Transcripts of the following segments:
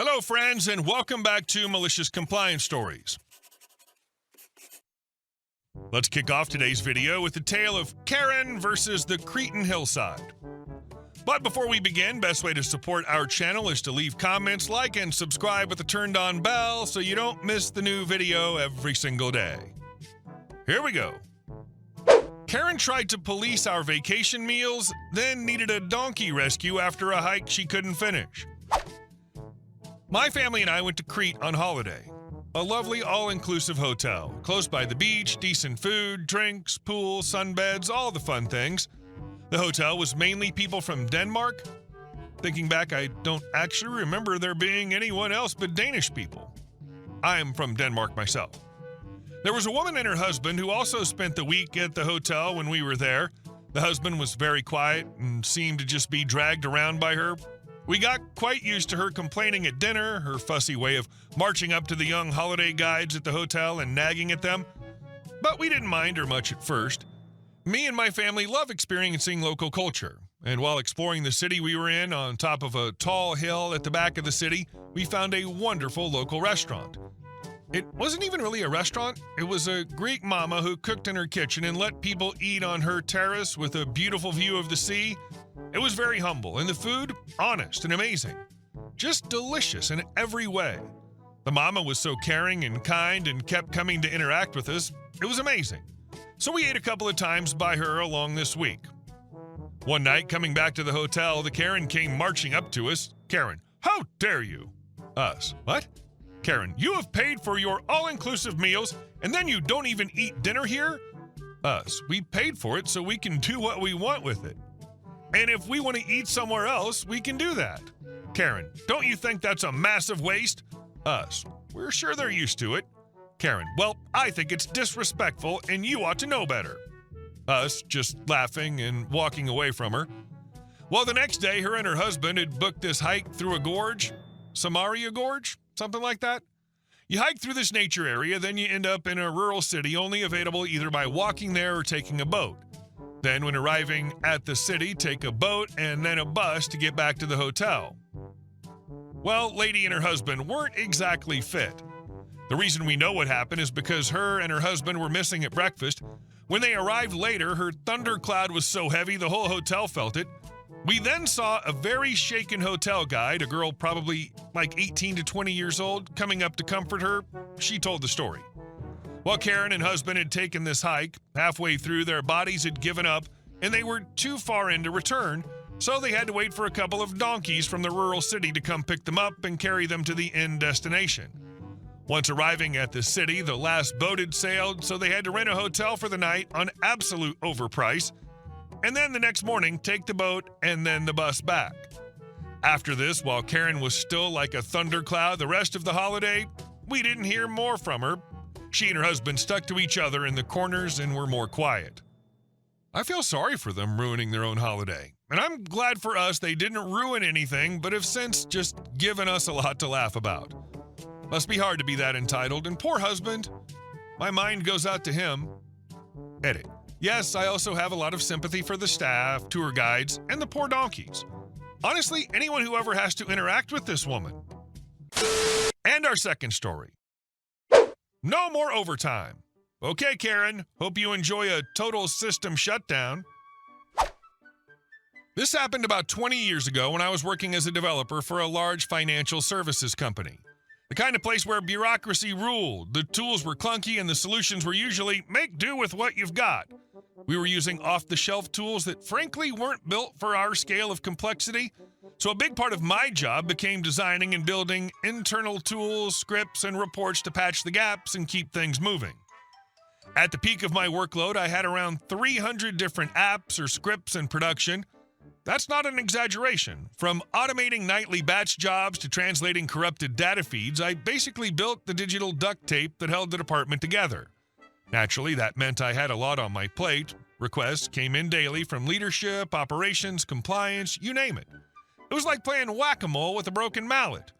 Hello, friends, and welcome back to Malicious Compliance Stories. Let's kick off today's video with the tale of Karen versus the Cretan hillside. But before we begin, best way to support our channel is to leave comments, like, and subscribe with the turned-on bell so you don't miss the new video every single day. Here we go. Karen tried to police our vacation meals, then needed a donkey rescue after a hike she couldn't finish. My family and I went to Crete on holiday. A lovely all-inclusive hotel, close by the beach, decent food, drinks, pool, sunbeds, all the fun things. The hotel was mainly people from Denmark. Thinking back, I don't actually remember there being anyone else but Danish people. I am from Denmark myself. There was a woman and her husband who also spent the week at the hotel when we were there. The husband was very quiet and seemed to just be dragged around by her. We got quite used to her complaining at dinner, her fussy way of marching up to the young holiday guides at the hotel and nagging at them. But we didn't mind her much at first. Me and my family love experiencing local culture. And while exploring the city we were in on top of a tall hill at the back of the city, we found a wonderful local restaurant. It wasn't even really a restaurant. It was a Greek mama who cooked in her kitchen and let people eat on her terrace with a beautiful view of the sea. It was very humble, and the food, honest and amazing. Just delicious in every way. The mama was so caring and kind and kept coming to interact with us. It was amazing. So we ate a couple of times by her along this week. One night, coming back to the hotel, the Karen came marching up to us. Karen, how dare you? Us, what? Karen, you have paid for your all-inclusive meals, and then you don't even eat dinner here? Us, we paid for it so we can do what we want with it. And if we want to eat somewhere else, we can do that. Karen, don't you think that's a massive waste? Us, we're sure they're used to it. Karen, well, I think it's disrespectful and you ought to know better. Us, just laughing and walking away from her. Well, the next day, her and her husband had booked this hike through a gorge, Samaria Gorge, something like that. You hike through this nature area, then you end up in a rural city only available either by walking there or taking a boat. Then when arriving at the city, take a boat and then a bus to get back to the hotel. Well, lady and her husband weren't exactly fit. The reason we know what happened is because her and her husband were missing at breakfast. When they arrived later, her thundercloud was so heavy the whole hotel felt it. We then saw a very shaken hotel guide, a girl probably like 18 to 20 years old, coming up to comfort her. She told the story. While Karen and husband had taken this hike, halfway through their bodies had given up and they were too far in to return, so they had to wait for a couple of donkeys from the rural city to come pick them up and carry them to the end destination. Once arriving at the city, the last boat had sailed, so they had to rent a hotel for the night on absolute overprice, and then the next morning take the boat and then the bus back. After this, while Karen was still like a thundercloud the rest of the holiday, we didn't hear more from her. She and her husband stuck to each other in the corners and were more quiet. I feel sorry for them ruining their own holiday. And I'm glad for us they didn't ruin anything, but have since just given us a lot to laugh about. Must be hard to be that entitled, and poor husband. My mind goes out to him. Edit. Yes, I also have a lot of sympathy for the staff, tour guides, and the poor donkeys. Honestly, anyone who ever has to interact with this woman. And our second story. No more overtime. Okay, Karen, hope you enjoy a total system shutdown. This happened about 20 years ago when I was working as a developer for a large financial services company. The kind of place where bureaucracy ruled, the tools were clunky, and the solutions were usually make do with what you've got. We were using off-the-shelf tools that frankly weren't built for our scale of complexity. So a big part of my job became designing and building internal tools, scripts, and reports to patch the gaps and keep things moving. At the peak of my workload, I had around 300 different apps or scripts in production. That's not an exaggeration. From automating nightly batch jobs to translating corrupted data feeds, I basically built the digital duct tape that held the department together. Naturally, that meant I had a lot on my plate. Requests came in daily from leadership, operations, compliance, you name it. It was like playing whack-a-mole with a broken mallet.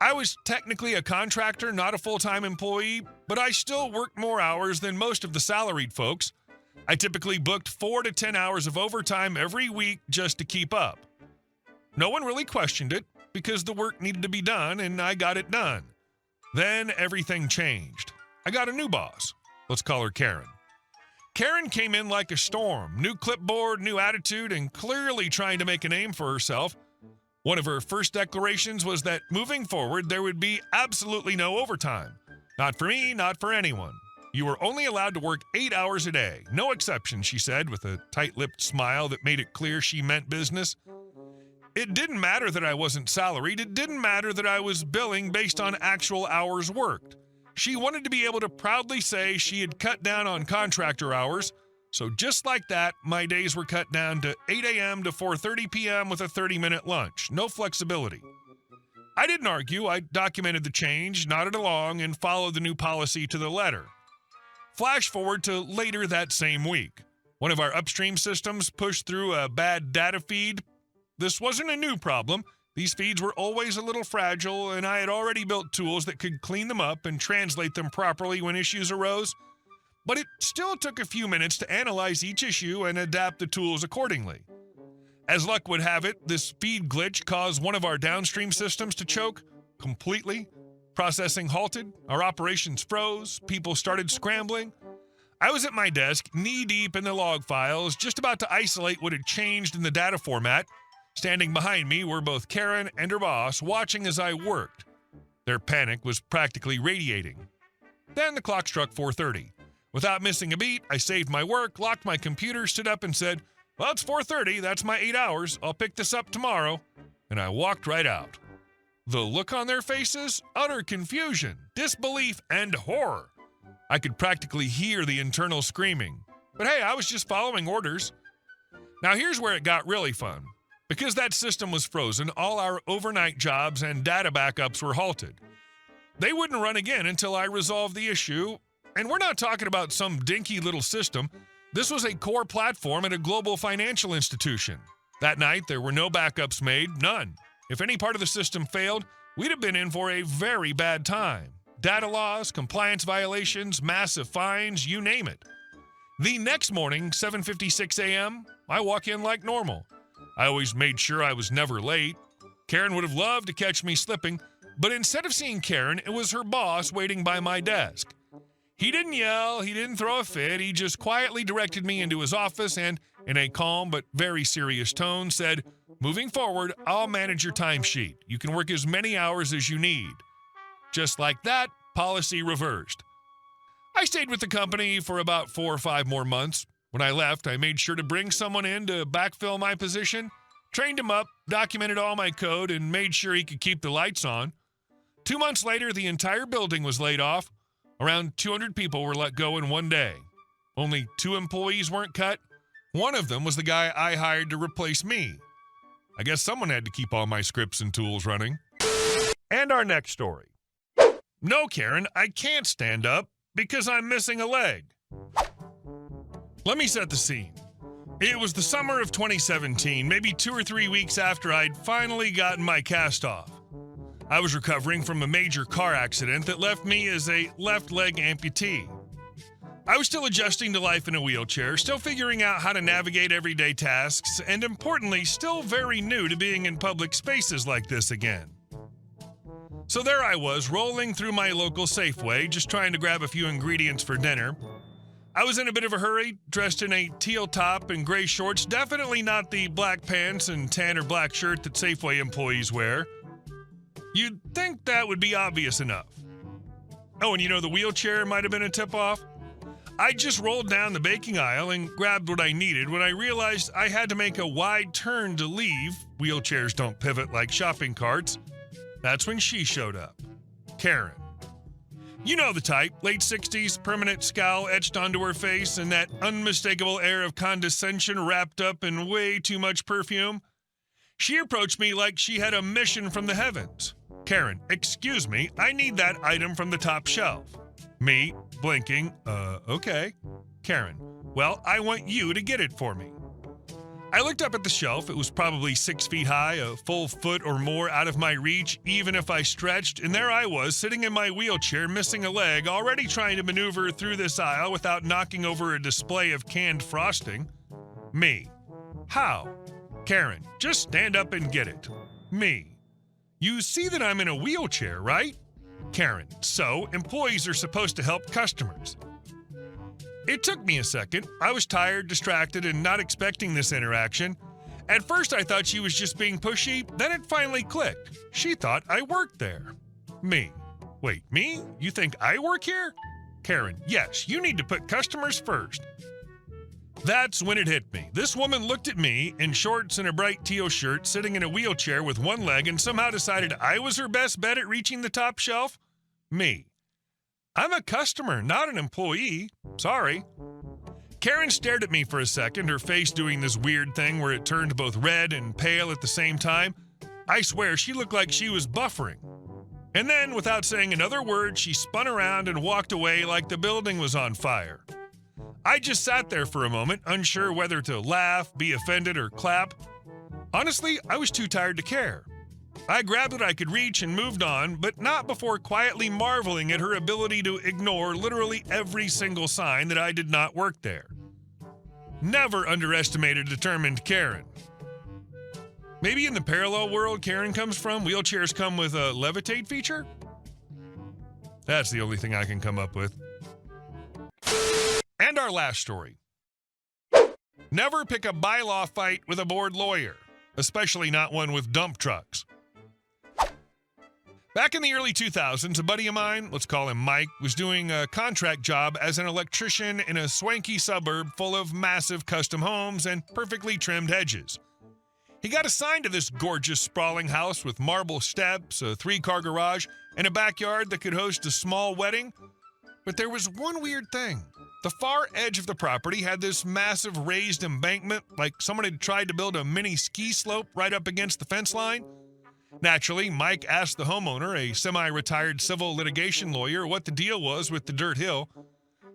I was technically a contractor, not a full-time employee, but I still worked more hours than most of the salaried folks. I typically booked 4 to 10 hours of overtime every week just to keep up. No one really questioned it, because the work needed to be done and I got it done. Then everything changed. I got a new boss. Let's call her Karen. Karen came in like a storm, new clipboard, new attitude, and clearly trying to make a name for herself. One of her first declarations was that moving forward, there would be absolutely no overtime. Not for me, not for anyone. You were only allowed to work 8 hours a day. No exceptions, she said, with a tight-lipped smile that made it clear she meant business. It didn't matter that I wasn't salaried. It didn't matter that I was billing based on actual hours worked. She wanted to be able to proudly say she had cut down on contractor hours. So just like that, my days were cut down to 8 a.m. to 4:30 p.m. with a 30-minute lunch. No flexibility. I didn't argue. I documented the change, nodded along, and followed the new policy to the letter. Flash forward to later that same week. One of our upstream systems pushed through a bad data feed. This wasn't a new problem. These feeds were always a little fragile, and I had already built tools that could clean them up and translate them properly when issues arose. But it still took a few minutes to analyze each issue and adapt the tools accordingly. As luck would have it, this feed glitch caused one of our downstream systems to choke completely. Processing halted, our operations froze, people started scrambling. I was at my desk, knee-deep in the log files, just about to isolate what had changed in the data format. Standing behind me were both Karen and her boss, watching as I worked. Their panic was practically radiating. Then the clock struck 4:30. Without missing a beat, I saved my work, locked my computer, stood up and said, "Well, it's 4:30, that's my 8 hours. I'll pick this up tomorrow." And I walked right out. The look on their faces? Utter confusion, disbelief, and horror. I could practically hear the internal screaming. But hey, I was just following orders. Now here's where it got really fun. Because that system was frozen, all our overnight jobs and data backups were halted. They wouldn't run again until I resolved the issue. And we're not talking about some dinky little system. This was a core platform at a global financial institution. That night, there were no backups made, none. If any part of the system failed, we'd have been in for a very bad time. Data loss, compliance violations, massive fines, you name it. The next morning, 7:56 a.m., I walk in like normal. I always made sure I was never late. Karen would have loved to catch me slipping, but instead of seeing Karen, it was her boss waiting by my desk. He didn't yell, he didn't throw a fit, he just quietly directed me into his office and, in a calm but very serious tone, said, "Moving forward, I'll manage your timesheet. You can work as many hours as you need." Just like that, policy reversed. I stayed with the company for about 4 or 5 more months. When I left, I made sure to bring someone in to backfill my position, trained him up, documented all my code, and made sure he could keep the lights on. 2 months later, the entire building was laid off. Around 200 people were let go in one day. Only 2 employees weren't cut. One of them was the guy I hired to replace me. I guess someone had to keep all my scripts and tools running. And our next story. No, Karen, I can't stand up because I'm missing a leg. Let me set the scene. It was the summer of 2017, maybe 2 or 3 weeks after I'd finally gotten my cast off. I was recovering from a major car accident that left me as a left leg amputee. I was still adjusting to life in a wheelchair, still figuring out how to navigate everyday tasks, and importantly, still very new to being in public spaces like this again. So there I was, rolling through my local Safeway, just trying to grab a few ingredients for dinner. I was in a bit of a hurry, dressed in a teal top and gray shorts, definitely not the black pants and tan or black shirt that Safeway employees wear. You'd think that would be obvious enough. Oh, and you know the wheelchair might have been a tip-off? I just rolled down the baking aisle and grabbed what I needed when I realized I had to make a wide turn to leave. Wheelchairs don't pivot like shopping carts. That's when she showed up. Karen. You know the type, late 60s, permanent scowl etched onto her face, and that unmistakable air of condescension wrapped up in way too much perfume. She approached me like she had a mission from the heavens. Karen, excuse me, I need that item from the top shelf. Me, blinking, okay. Karen, well, I want you to get it for me. I looked up at the shelf. It was probably 6 feet high, a full foot or more out of my reach, even if I stretched, and there I was, sitting in my wheelchair, missing a leg, already trying to maneuver through this aisle without knocking over a display of canned frosting. Me. How? Karen, just stand up and get it. Me. You see that I'm in a wheelchair, right? Karen, so employees are supposed to help customers. It took me a second. I was tired, distracted, and not expecting this interaction. At first, I thought she was just being pushy, then it finally clicked. She thought I worked there. Me. Wait, me? You think I work here? Karen, yes, you need to put customers first. That's when it hit me. This woman looked at me in shorts and a bright teal shirt, sitting in a wheelchair with one leg, and somehow decided I was her best bet at reaching the top shelf? Me. I'm a customer, not an employee. Sorry. Karen stared at me for a second, her face doing this weird thing where it turned both red and pale at the same time. I swear she looked like she was buffering. And then, without saying another word, she spun around and walked away like the building was on fire. I just sat there for a moment, unsure whether to laugh, be offended, or clap. Honestly, I was too tired to care. I grabbed what I could reach and moved on, but not before quietly marveling at her ability to ignore literally every single sign that I did not work there. Never underestimate a determined Karen. Maybe in the parallel world Karen comes from, wheelchairs come with a levitate feature? That's the only thing I can come up with. And our last story. Never pick a bylaw fight with a bored lawyer, especially not one with dump trucks. Back in the early 2000s, a buddy of mine, let's call him Mike, was doing a contract job as an electrician in a swanky suburb full of massive custom homes and perfectly trimmed hedges. He got assigned to this gorgeous, sprawling house with marble steps, a 3-car garage, and a backyard that could host a small wedding. But there was one weird thing. The far edge of the property had this massive raised embankment, like someone had tried to build a mini ski slope right up against the fence line. Naturally, Mike asked the homeowner, a semi-retired civil litigation lawyer, what the deal was with the dirt hill.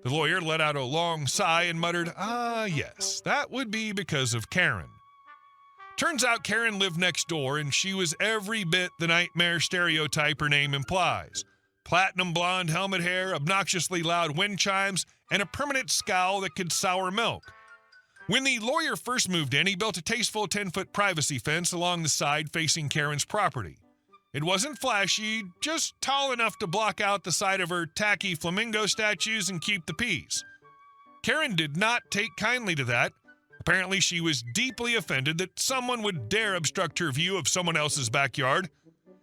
The lawyer let out a long sigh and muttered, yes, that would be because of Karen. Turns out Karen lived next door, and she was every bit the nightmare stereotype her name implies. Platinum blonde helmet hair, obnoxiously loud wind chimes, and a permanent scowl that could sour milk. When the lawyer first moved in, he built a tasteful 10-foot privacy fence along the side facing Karen's property. It wasn't flashy, just tall enough to block out the side of her tacky flamingo statues and keep the peace. Karen did not take kindly to that. Apparently, she was deeply offended that someone would dare obstruct her view of someone else's backyard.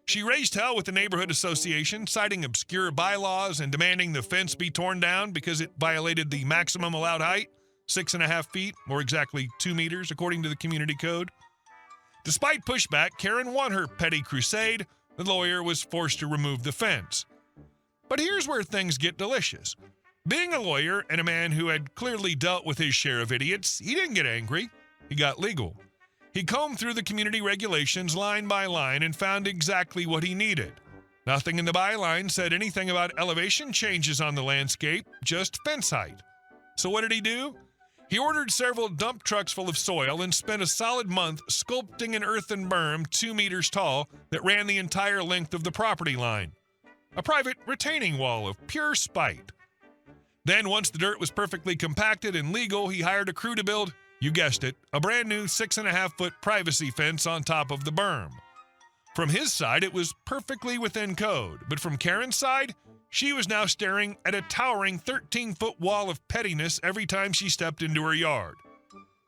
She raised hell with the neighborhood association, citing obscure bylaws and demanding the fence be torn down because it violated the maximum allowed height, 6.5 feet, or exactly 2 meters, according to the community code. Despite pushback, Karen won her petty crusade. The lawyer was forced to remove the fence. But here's where things get delicious. Being a lawyer and a man who had clearly dealt with his share of idiots, he didn't get angry. He got legal. He combed through the community regulations line by line and found exactly what he needed. Nothing in the byline said anything about elevation changes on the landscape, just fence height. So what did he do? He ordered several dump trucks full of soil and spent a solid month sculpting an earthen berm 2 meters tall that ran the entire length of the property line. A private retaining wall of pure spite. Then, once the dirt was perfectly compacted and legal, he hired a crew to build, you guessed it, a brand new 6.5-foot privacy fence on top of the berm. From his side, it was perfectly within code, but from Karen's side, she was now staring at a towering 13-foot wall of pettiness every time she stepped into her yard.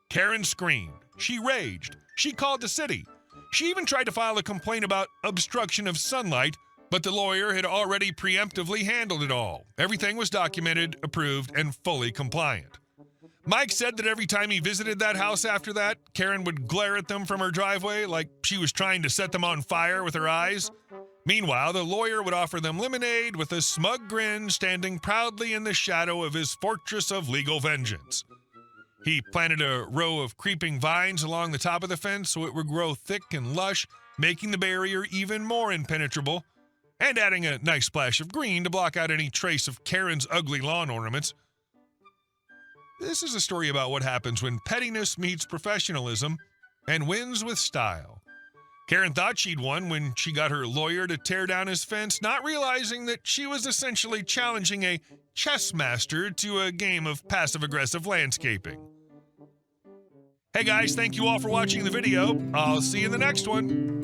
Karen screamed. She raged. She called the city. She even tried to file a complaint about obstruction of sunlight, but the lawyer had already preemptively handled it all. Everything was documented, approved, and fully compliant. Mike said that every time he visited that house after that, Karen would glare at them from her driveway like she was trying to set them on fire with her eyes. Meanwhile, the lawyer would offer them lemonade with a smug grin, standing proudly in the shadow of his fortress of legal vengeance. He planted a row of creeping vines along the top of the fence so it would grow thick and lush, making the barrier even more impenetrable, and adding a nice splash of green to block out any trace of Karen's ugly lawn ornaments. This is a story about what happens when pettiness meets professionalism and wins with style. Karen thought she'd won when she got her lawyer to tear down his fence, not realizing that she was essentially challenging a chess master to a game of passive-aggressive landscaping. Hey guys, thank you all for watching the video. I'll see you in the next one.